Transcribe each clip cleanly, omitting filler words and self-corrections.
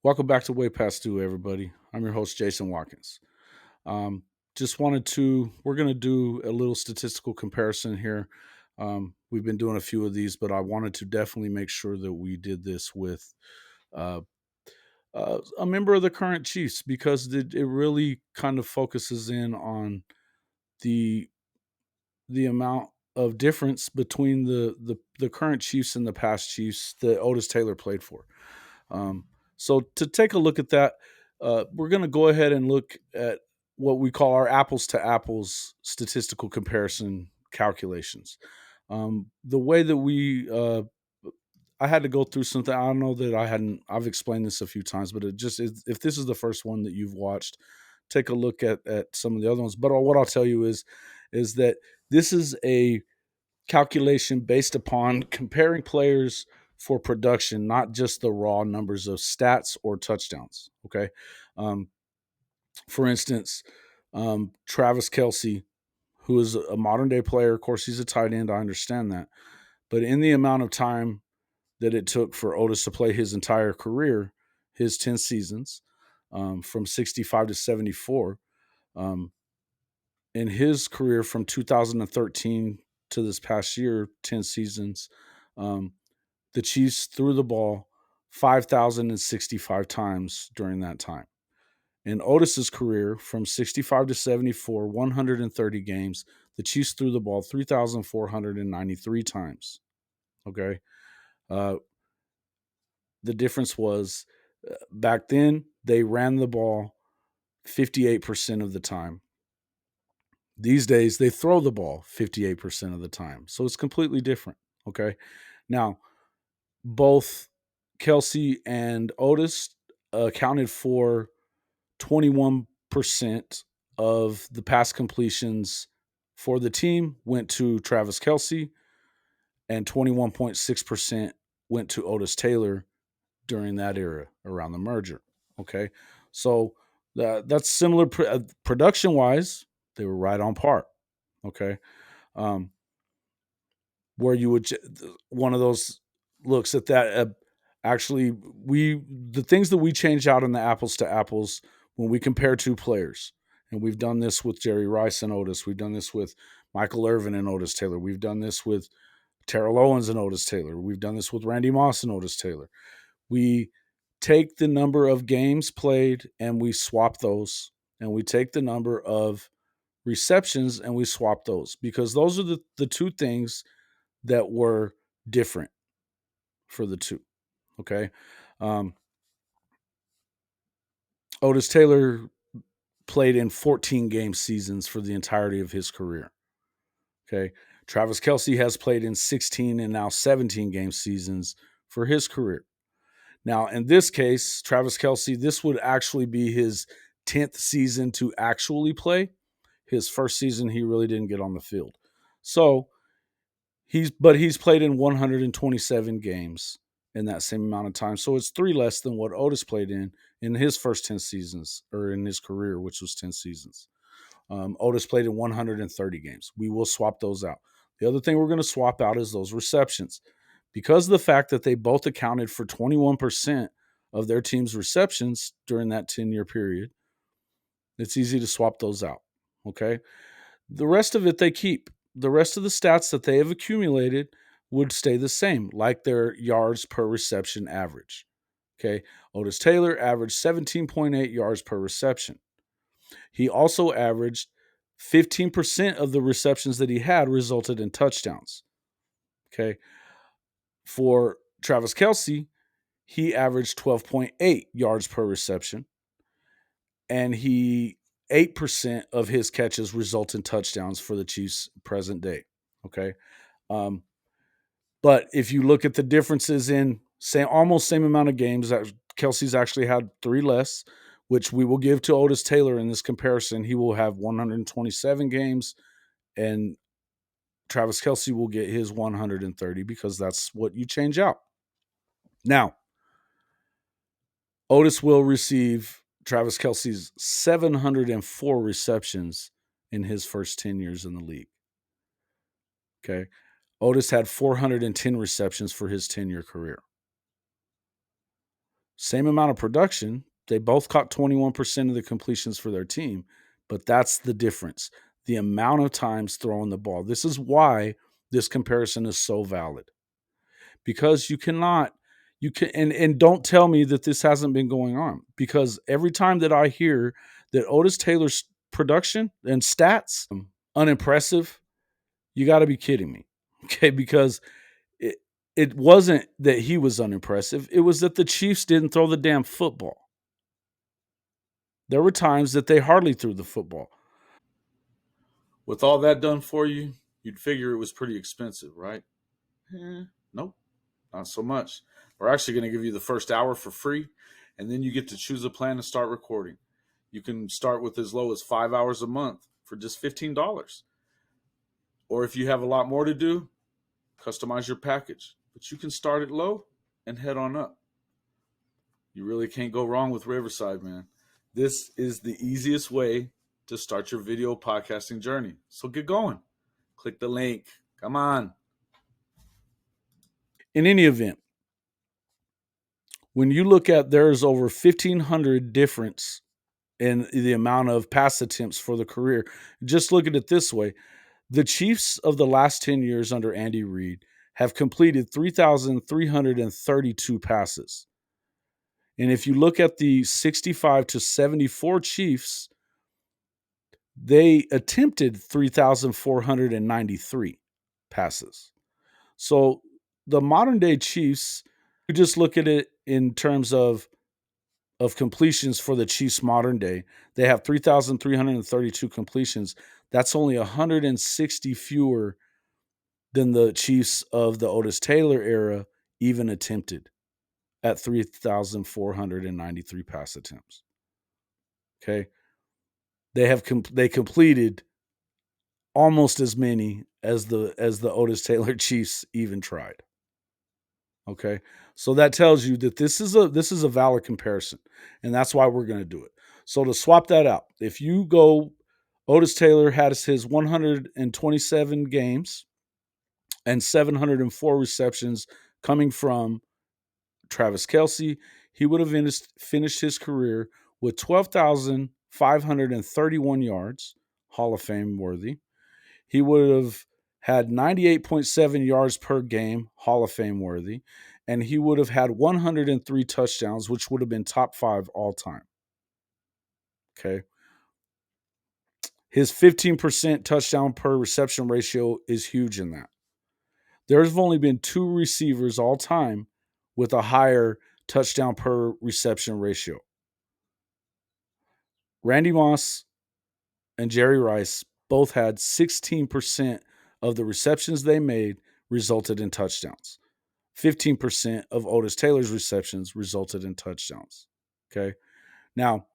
Welcome back to Way Past Due, everybody. I'm your host, Jason Watkins. Um, we're going to do a little statistical comparison here. We've been doing a few of these, but I wanted to definitely make sure that we did this with uh, a member of the current Chiefs because it really kind of focuses in on the the amount of difference between the current Chiefs and the past Chiefs that Otis Taylor played for. Um, so to take a look at that, we're going to go ahead and look at what we call our apples to apples statistical comparison calculations. The way that I had to go through something. I don't know that I've explained this a few times, but it just is, if this is the first one that you've watched, take a look at some of the other ones. But what I'll tell you is that this is a calculation based upon comparing players for production, not just the raw numbers of stats or touchdowns. Okay. Um, for instance, Travis Kelce, who is a modern day player, of course, he's a tight end. I understand that. But in the amount of time that it took for Otis to play his entire career, his 10 seasons, from 65 to 74, um, in his career from 2013 to this past year, 10 seasons, um, the Chiefs threw the ball 5,065 times during that time. In Otis's career, from 65 to 74, 130 games, the Chiefs threw the ball 3,493 times. Okay. Uh, the difference was back then, they ran the ball 58% of the time. These days, they throw the ball 58% of the time. So it's completely different. Okay. Now, both Kelce and Otis accounted for 21% of the pass completions for the team went to Travis Kelce, and 21.6% went to Otis Taylor during that era around the merger. Okay. So that's similar production wise, they were right on par. Okay. Um, where you would one of those looks at that. Actually, the things that we change out in the apples to apples when we compare two players, and we've done this with Jerry Rice and Otis. We've done this with Michael Irvin and Otis Taylor. We've done this with Terrell Owens and Otis Taylor. We've done this with Randy Moss and Otis Taylor. We take the number of games played and we swap those, and we take the number of receptions and we swap those, because those are the two things that were different for the two. Okay. Um, Otis Taylor played in 14 game seasons for the entirety of his career. Okay. Travis Kelce has played in 16 and now 17 game seasons for his career. Now, in this case, Travis Kelce, this would actually be his 10th season to actually play. His first season, he really didn't get on the field. So he's played in 127 games in that same amount of time. So it's three less than what Otis played in his first 10 seasons, or in his career, which was 10 seasons. Otis played in 130 games. We will swap those out. The other thing we're going to swap out is those receptions. Because of the fact that they both accounted for 21% of their team's receptions during that 10-year period, it's easy to swap those out. Okay. The rest of it they keep. The rest of the stats that they have accumulated would stay the same, like their yards per reception average. Okay. Otis Taylor averaged 17.8 yards per reception. He also averaged 15% of the receptions that he had resulted in touchdowns. Okay. For Travis Kelce, he averaged 12.8 yards per reception, and 8% of his catches result in touchdowns for the Chiefs present day. Okay. Um, but if you look at the differences in almost same amount of games, that Kelce's actually had three less, which we will give to Otis Taylor in this comparison. He will have 127 games, and Travis Kelce will get his 130, because that's what you change out. Now, Otis will receive Travis Kelce's 704 receptions in his first 10 years in the league. Okay. Otis had 410 receptions for his 10-year career. Same amount of production. They both caught 21% of the completions for their team, but that's the difference. The amount of times throwing the ball. This is why this comparison is so valid. Because you cannot you can and don't tell me that this hasn't been going on, because every time that I hear that Otis Taylor's production and stats unimpressive, you got to be kidding me. Okay, because it it wasn't that he was unimpressive, it was that the Chiefs didn't throw the damn football. There were times that they hardly threw the football. With all that done for you, you'd figure it was pretty expensive, right? Nope, not so much. We're actually going to give you the first hour for free, and then you get to choose a plan to start recording. You can start with as low as 5 hours a month for just $15. Or if you have a lot more to do, customize your package. But you can start it low and head on up. You really can't go wrong with Riverside, man. This is the easiest way to start your video podcasting journey. So get going. Click the link. Come on. In any event, when you look at there's over 1,500 difference in the amount of pass attempts for the career, just look at it this way. The Chiefs of the last 10 years under Andy Reid have completed 3,332 passes. And if you look at the 65 to 74 Chiefs, they attempted 3,493 passes. So the modern day Chiefs, you just look at it in terms of completions for the Chiefs modern day, they have 3,332 completions. That's only 160 fewer than the Chiefs of the Otis Taylor era even attempted at 3,493 pass attempts. Okay. They completed almost as many as the Otis Taylor Chiefs even tried. Okay. So that tells you that this is a valid comparison, and that's why we're going to do it. So to swap that out, if you go Otis Taylor had his 127 games and 704 receptions coming from Travis Kelce, he would have finished his career with 12,531 yards, Hall of Fame worthy. He would have had 98.7 yards per game, Hall of Fame worthy. And he would have had 103 touchdowns, which would have been top five all time. Okay. His 15% touchdown per reception ratio is huge in that. There's only been two receivers all time with a higher touchdown per reception ratio. Randy Moss and Jerry Rice both had 16% of the receptions they made resulted in touchdowns. 15% of Otis Taylor's receptions resulted in touchdowns. Okay. Now,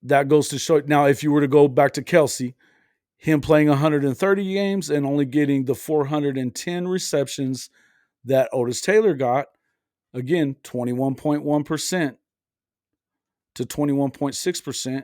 that goes to show. Now, if you were to go back to Kelce, him playing 130 games and only getting the 410 receptions that Otis Taylor got, again, 21.1% to 21.6%.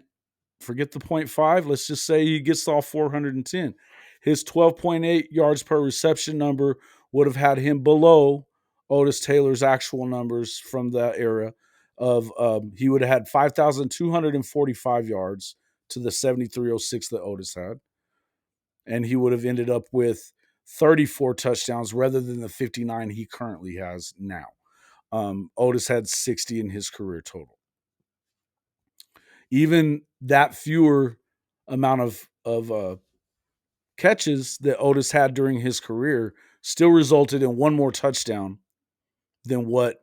Forget the 0.5. Let's just say he gets all 410. His 12.8 yards per reception number would have had him below Otis Taylor's actual numbers from that era of he would have had 5,245 yards to the 7,306 that Otis had. And he would have ended up with 34 touchdowns rather than the 59 he currently has now. Otis had 60 in his career total. Even that fewer amount of catches that Otis had during his career still resulted in one more touchdown than what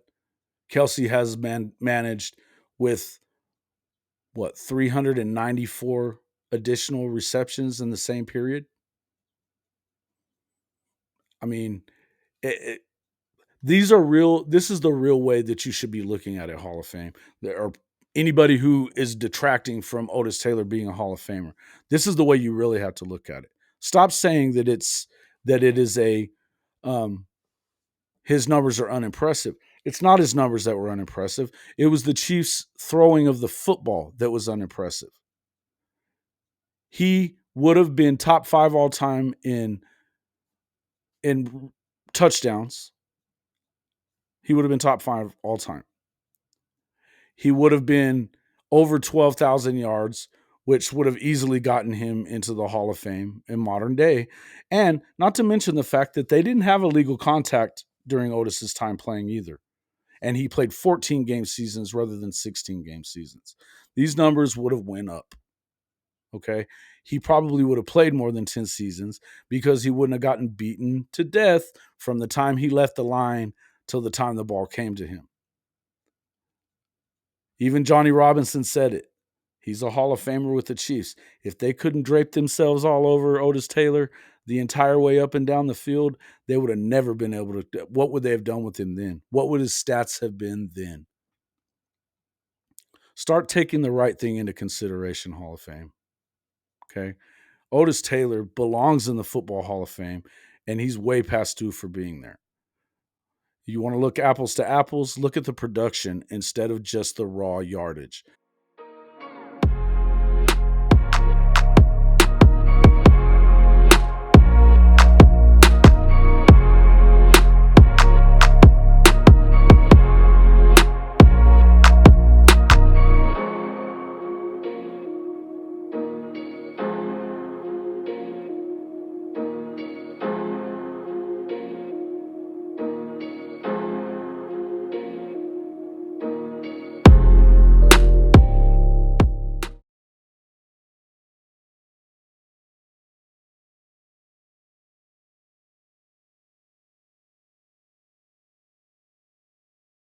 Kelce has managed with 394 additional receptions in the same period. I mean, it, these are real. This is the real way that you should be looking at it, Hall of Fame, or anybody who is detracting from Otis Taylor being a Hall of Famer. This is the way you really have to look at it. Stop saying that it is a his numbers are unimpressive. It's not his numbers that were unimpressive. It was the Chiefs throwing of the football that was unimpressive. He would have been top 5 all time in touchdowns. he would have been top 5 all time. He would have been over 12,000 yards, which would have easily gotten him into the Hall of Fame in modern day. And not to mention the fact that they didn't have illegal contact during Otis's time playing either. And he played 14 game seasons rather than 16 game seasons. These numbers would have went up. Okay. He probably would have played more than 10 seasons because he wouldn't have gotten beaten to death from the time he left the line till the time the ball came to him. Even Johnny Robinson said it. He's a Hall of Famer with the Chiefs. If they couldn't drape themselves all over Otis Taylor the entire way up and down the field, they would have never been able to. What would they have done with him then? What would his stats have been then? Start taking the right thing into consideration, Hall of Fame. Okay. Otis Taylor belongs in the Football Hall of Fame, and he's way past due for being there. You want to look apples to apples, look at the production instead of just the raw yardage.